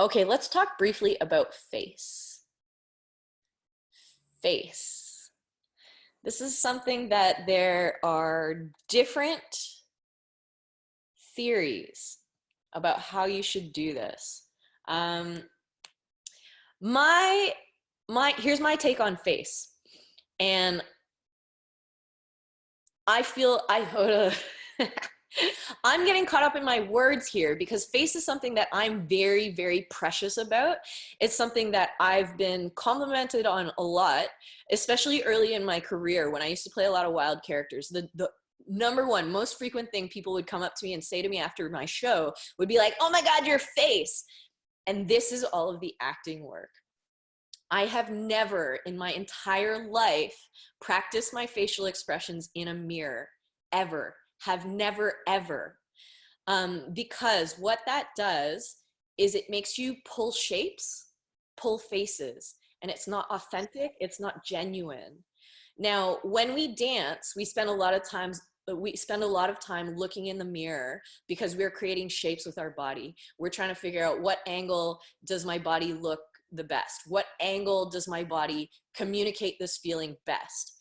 Okay, let's talk briefly about face. Face. This is something that there are different theories about how you should do this. Um, my here's my take on face, and I feel I'm getting caught up in my words here because face is something that I'm very, very precious about. It's something that I've been complimented on a lot, especially early in my career when I used to play a lot of wild characters. The number one most frequent thing people would come up to me and say to me after my show would be like, "Oh my God, your face." And this is all of the acting work. I have never in my entire life practiced my facial expressions in a mirror, ever. Have never, ever. Because what that does is it makes you pull shapes, pull faces, and it's not authentic, it's not genuine. Now, when we dance, we spend a lot of time looking in the mirror because we're creating shapes with our body. We're trying to figure out what angle does my body look the best? What angle does my body communicate this feeling best?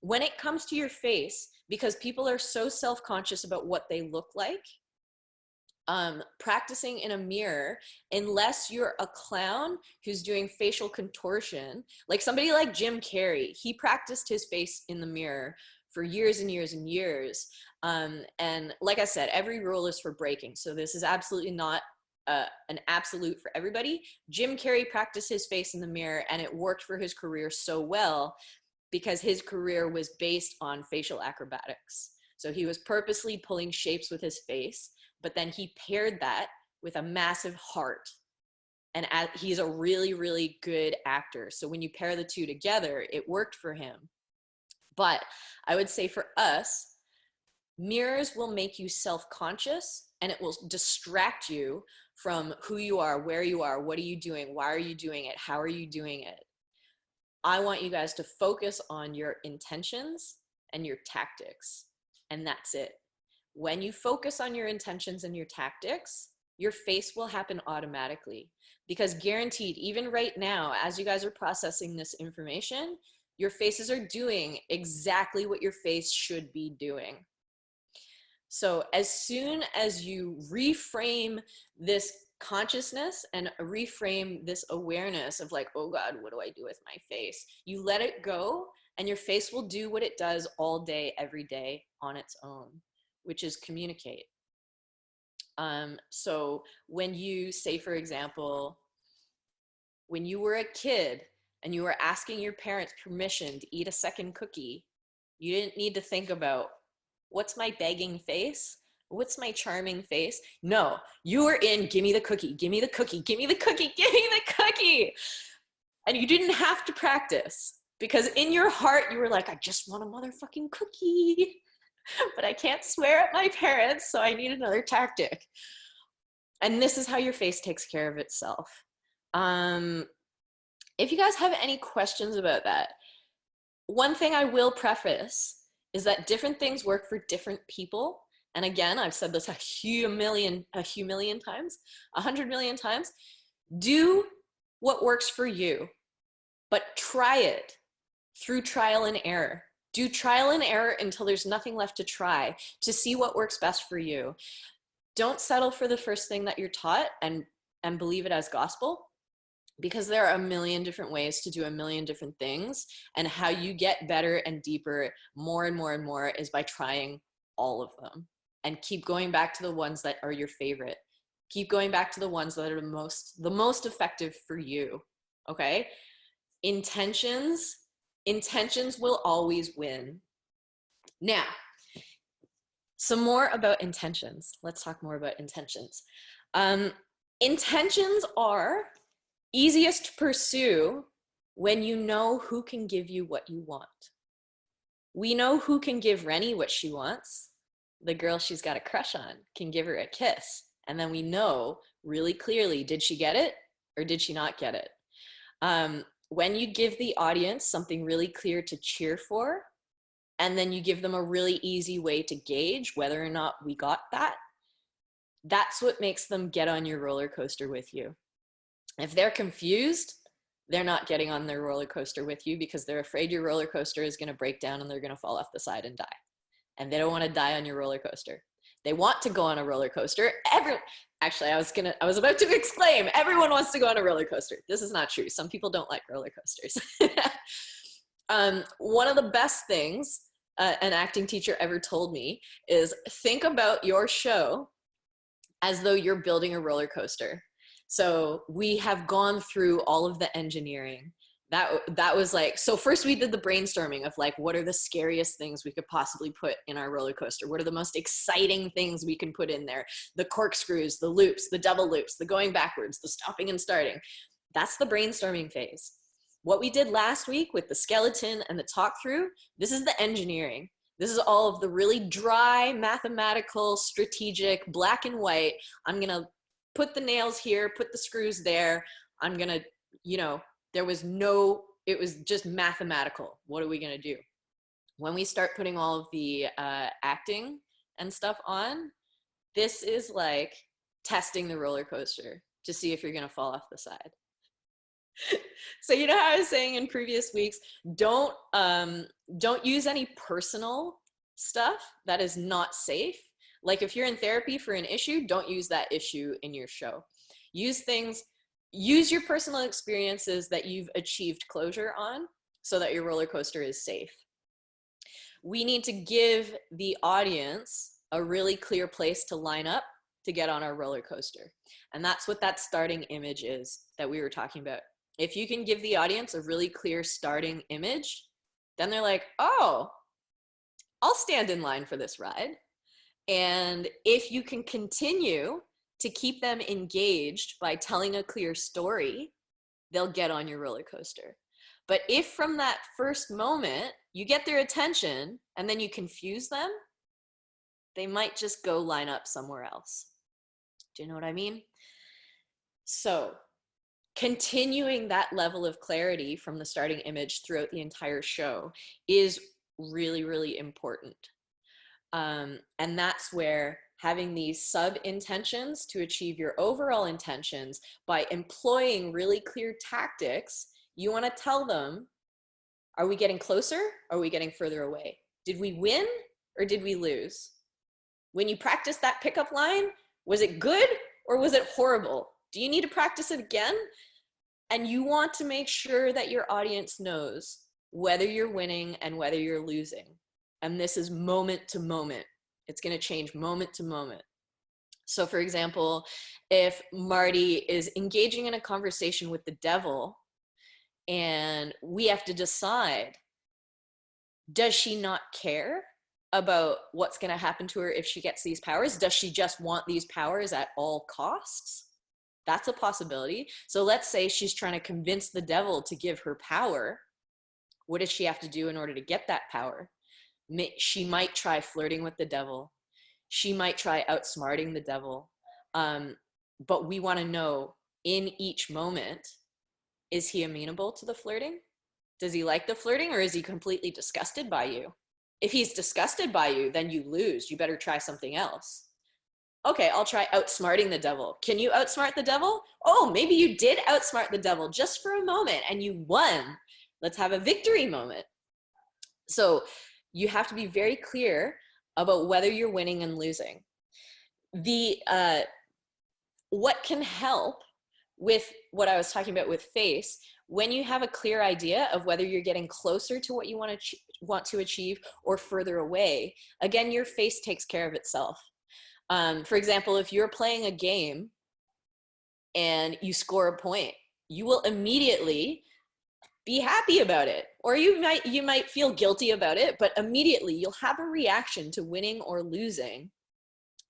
When it comes to your face, because people are so self-conscious about what they look like, practicing in a mirror, unless you're a clown who's doing facial contortion, like somebody like Jim Carrey, he practiced his face in the mirror for years and years and years. And like I said, every rule is for breaking. So this is absolutely not an absolute for everybody. Jim Carrey practiced his face in the mirror and it worked for his career so well because his career was based on facial acrobatics. So he was purposely pulling shapes with his face, but then he paired that with a massive heart. And he's a really, really good actor. So when you pair the two together, it worked for him. But I would say for us, mirrors will make you self-conscious and it will distract you from who you are, where you are, what are you doing, why are you doing it, how are you doing it. I want you guys to focus on your intentions and your tactics, and that's it. When you focus on your intentions and your tactics, your face will happen automatically, because guaranteed, even right now, as you guys are processing this information, your faces are doing exactly what your face should be doing. So as soon as you reframe this consciousness and reframe this awareness of like, oh God, what do I do with my face? You let it go and your face will do what it does all day, every day on its own, which is communicate. So when you say, for example, when you were a kid and you were asking your parents permission to eat a second cookie, you didn't need to think about, what's my begging face? What's my charming face? No, you were in, give me the cookie, give me the cookie, give me the cookie, give me the cookie. And you didn't have to practice because in your heart, you were like, I just want a motherfucking cookie, but I can't swear at my parents, so I need another tactic. And this is how your face takes care of itself. If you guys have any questions about that, one thing I will preface is that different things work for different people. And again, I've said this a million times, 100 million times. Do what works for you, but try it through trial and error. Do trial and error until there's nothing left to try to see what works best for you. Don't settle for the first thing that you're taught and believe it as gospel, because there are a million different ways to do a million different things, and how you get better and deeper more and more and more is by trying all of them, and keep going back to the ones that are your favorite. Keep going back to the ones that are the most effective for you. Okay? Intentions will always win. Now, some more about intentions. Let's talk more about intentions. Intentions are easiest to pursue when you know who can give you what you want. We know who can give Rennie what she wants. The girl she's got a crush on can give her a kiss. And then we know really clearly, did she get it or did she not get it? When you give the audience something really clear to cheer for, and then you give them a really easy way to gauge whether or not we got that, that's what makes them get on your roller coaster with you. If they're confused, they're not getting on their roller coaster with you because they're afraid your roller coaster is going to break down and they're going to fall off the side and die. And they don't want to die on your roller coaster. They want to go on a roller coaster. Actually, I was about to exclaim, everyone wants to go on a roller coaster. This is not true. Some people don't like roller coasters. One of the best things an acting teacher ever told me is think about your show as though you're building a roller coaster. So we have gone through all of the engineering. That was like, so first we did the brainstorming of like, what are the scariest things we could possibly put in our roller coaster? What are the most exciting things we can put in there? The corkscrews, the loops, the double loops, the going backwards, the stopping and starting. That's the brainstorming phase. What we did last week with the skeleton and the talk through, this is the engineering. This is all of the really dry, mathematical, strategic, black and white. I'm gonna put the nails here, put the screws there. I'm gonna, it was just mathematical. What are we gonna do? When we start putting all of the acting and stuff on, this is like testing the roller coaster to see if you're gonna fall off the side. So you know how I was saying in previous weeks, don't use any personal stuff that is not safe. Like if you're in therapy for an issue, don't use that issue in your show. Use your personal experiences that you've achieved closure on so that your roller coaster is safe. We need to give the audience a really clear place to line up to get on our roller coaster. And that's what that starting image is that we were talking about. If you can give the audience a really clear starting image, then they're like, oh, I'll stand in line for this ride. And if you can continue to keep them engaged by telling a clear story, they'll get on your roller coaster. But if from that first moment you get their attention and then you confuse them, they might just go line up somewhere else. Do you know what I mean? So continuing that level of clarity from the starting image throughout the entire show is really, really important. And that's where having these sub-intentions to achieve your overall intentions by employing really clear tactics, you want to tell them, are we getting closer? Or are we getting further away? Did we win or did we lose? When you practice that pickup line, was it good or was it horrible? Do you need to practice it again? And you want to make sure that your audience knows whether you're winning and whether you're losing. And this is moment to moment. It's going to change moment to moment. So for example, if Marty is engaging in a conversation with the devil and we have to decide, does she not care about what's going to happen to her if she gets these powers? Does she just want these powers at all costs? That's a possibility. So let's say she's trying to convince the devil to give her power. What does she have to do in order to get that power? She might try flirting with the devil. She might try outsmarting the devil. But we want to know in each moment, is he amenable to the flirting? Does he like the flirting or is he completely disgusted by you? If he's disgusted by you, then you lose. You better try something else. Okay, I'll try outsmarting the devil. Can you outsmart the devil? Oh, maybe you did outsmart the devil just for a moment and you won. Let's have a victory moment. So you have to be very clear about whether you're winning and losing. What can help with what I was talking about with face, when you have a clear idea of whether you're getting closer to what you want to achieve or further away, again, your face takes care of itself. For example, if you're playing a game and you score a point, you will immediately be happy about it. Or you might feel guilty about it, but immediately you'll have a reaction to winning or losing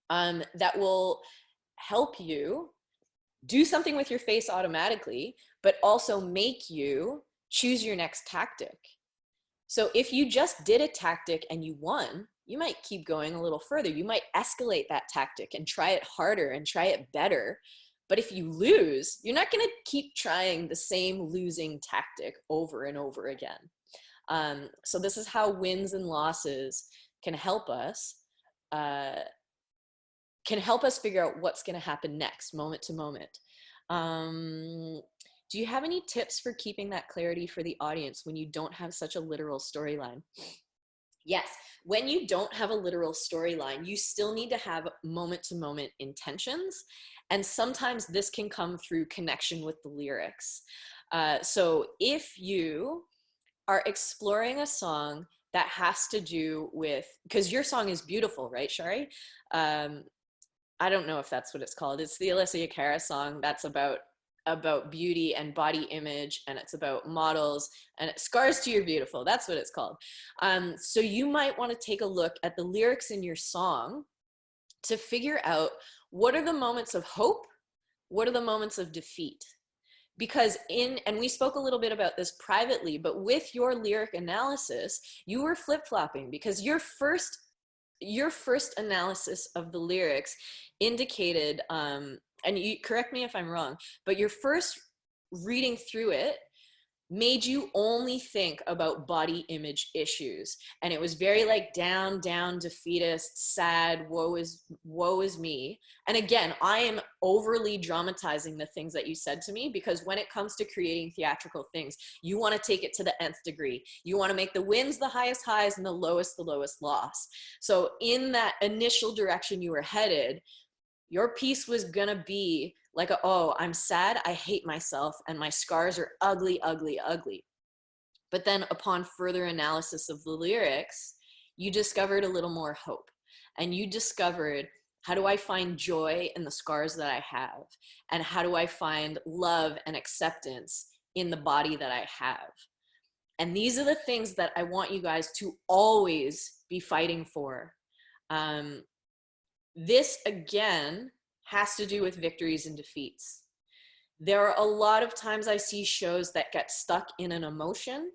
that will help you do something with your face automatically, but also make you choose your next tactic. So if you just did a tactic and you won, you might keep going a little further. You might escalate that tactic and try it harder and try it better. But if you lose, you're not going to keep trying the same losing tactic over and over again. So this is how wins and losses can help us figure out what's going to happen next, moment to moment. Um, do you have any tips for keeping that clarity for the audience when you don't have such a literal storyline? Yes, when you don't have a literal storyline, you still need to have moment to moment intentions. And sometimes this can come through connection with the lyrics. So if you are exploring a song that has to do with, because your song is beautiful, right, Shari? Um, I don't know if that's what it's called. It's the Alessia Cara song that's about beauty and body image, and it's about models, and it scars to your beautiful. That's what it's called. So you might want to take a look at the lyrics in your song to figure out what are the moments of hope, what are the moments of defeat. Because and we spoke a little bit about this privately, but with your lyric analysis, you were flip-flopping because your first analysis of the lyrics indicated, and you correct me if I'm wrong, but your first reading through it made you only think about body image issues, and it was very like down defeatist, sad, woe is me. And again, I am overly dramatizing the things that you said to me, because when it comes to creating theatrical things, you want to take it to the nth degree. You want to make the wins the highest highs and the lowest loss. So in that initial direction you were headed, your piece was gonna be like, oh, I'm sad, I hate myself, and my scars are ugly, ugly, ugly. But then upon further analysis of the lyrics, you discovered a little more hope. And you discovered, how do I find joy in the scars that I have? And how do I find love and acceptance in the body that I have? And these are the things that I want you guys to always be fighting for. This, again, has to do with victories and defeats. There are a lot of times I see shows that get stuck in an emotion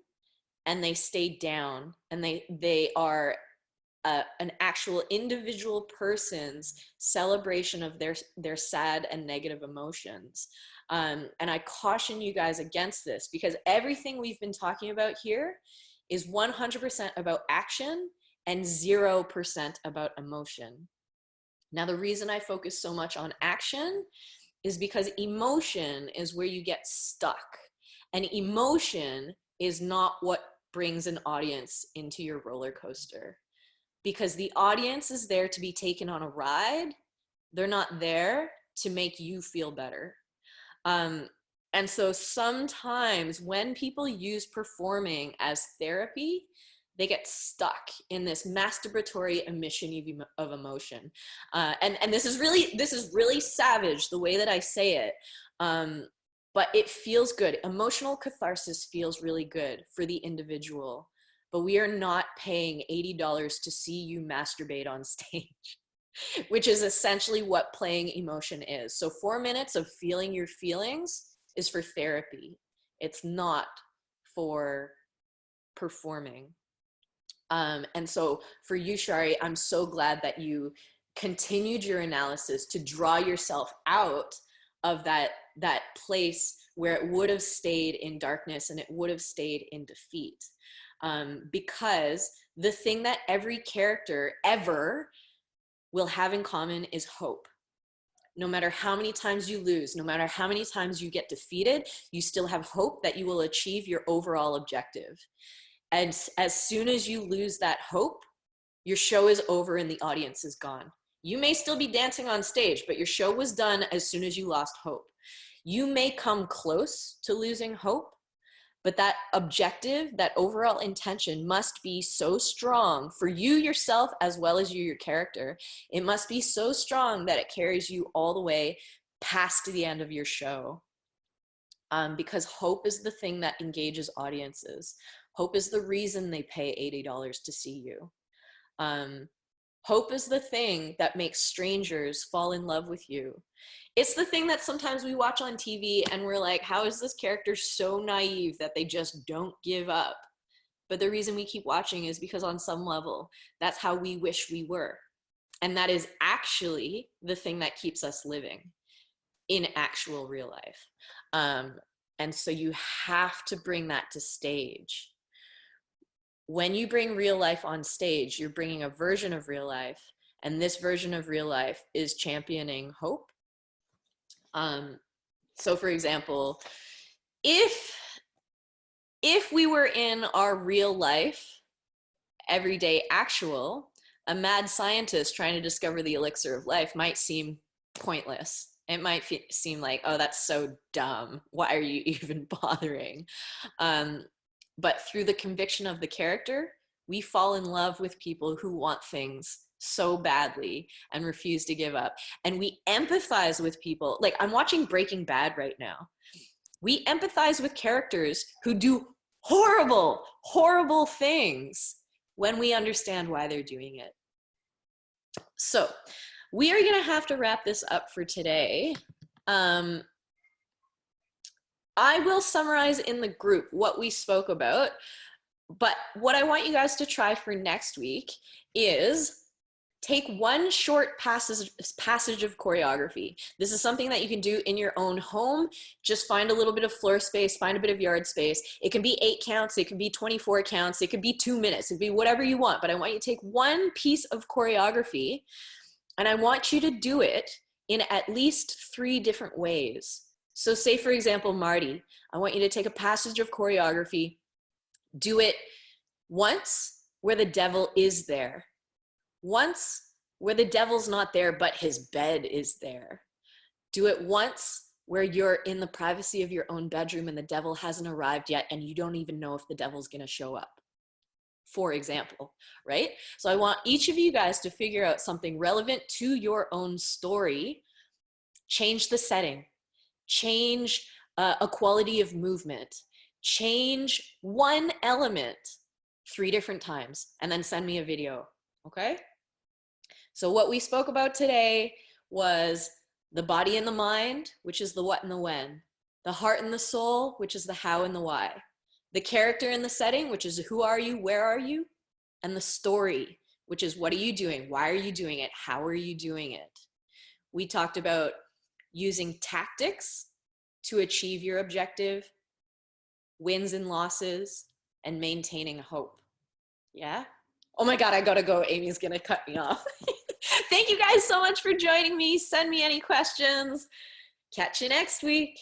and they stay down, and they are an actual individual person's celebration of their sad and negative emotions. And I caution you guys against this, because everything we've been talking about here is 100% about action and 0% about emotion. Now, the reason I focus so much on action is because emotion is where you get stuck. And emotion is not what brings an audience into your roller coaster. Because the audience is there to be taken on a ride. They're not there to make you feel better. And so sometimes when people use performing as therapy, they get stuck in this masturbatory emission of emotion. And this is really savage, the way that I say it. But it feels good. Emotional catharsis feels really good for the individual. But we are not paying $80 to see you masturbate on stage, which is essentially what playing emotion is. So 4 minutes of feeling your feelings is for therapy. It's not for performing. And so for you, Shari, I'm so glad that you continued your analysis to draw yourself out of that place where it would have stayed in darkness and it would have stayed in defeat. Because the thing that every character ever will have in common is hope. No matter how many times you lose, no matter how many times you get defeated, you still have hope that you will achieve your overall objective. And as soon as you lose that hope, your show is over and the audience is gone. You may still be dancing on stage, but your show was done as soon as you lost hope. You may come close to losing hope, but that objective, that overall intention must be so strong for you yourself as well as you, your character. It must be so strong that it carries you all the way past the end of your show. Because hope is the thing that engages audiences. Hope is the reason they pay $80 to see you. Hope is the thing that makes strangers fall in love with you. It's the thing that sometimes we watch on TV and we're like, how is this character so naive that they just don't give up? But the reason we keep watching is because on some level, that's how we wish we were. And that is actually the thing that keeps us living in actual real life. And so you have to bring that to stage. When you bring real life on stage, you're bringing a version of real life, and this version of real life is championing hope. So for example, if we were in our real life, everyday actual, a mad scientist trying to discover the elixir of life might seem pointless. It might seem like, oh, that's so dumb. Why are you even bothering? But through the conviction of the character, we fall in love with people who want things so badly and refuse to give up. And we empathize with people. Like, I'm watching Breaking Bad right now. We empathize with characters who do horrible, horrible things when we understand why they're doing it. So we are going to have to wrap this up for today. I will summarize in the group what we spoke about, but what I want you guys to try for next week is take one short passage of choreography. This is something that you can do in your own home. Just find a little bit of floor space, find a bit of yard space. It can be 8 counts, it can be 24 counts, it could be 2 minutes, it could be whatever you want, but I want you to take one piece of choreography and I want you to do it in at least 3 different ways. So say, for example, Marty, I want you to take a passage of choreography, do it once where the devil is there, once where the devil's not there, but his bed is there. Do it once where you're in the privacy of your own bedroom and the devil hasn't arrived yet and you don't even know if the devil's gonna show up, for example, right? So I want each of you guys to figure out something relevant to your own story, change the setting, change a quality of movement, change one element 3 different times, and then send me a video, okay? So what we spoke about today was the body and the mind, which is the what and the when, the heart and the soul, which is the how and the why, the character and the setting, which is who are you, where are you, and the story, which is what are you doing, why are you doing it, how are you doing it. We talked about using tactics to achieve your objective, wins and losses, and maintaining hope. Yeah? Oh my God, I gotta go. Amy's gonna cut me off. Thank you guys so much for joining me. Send me any questions. Catch you next week.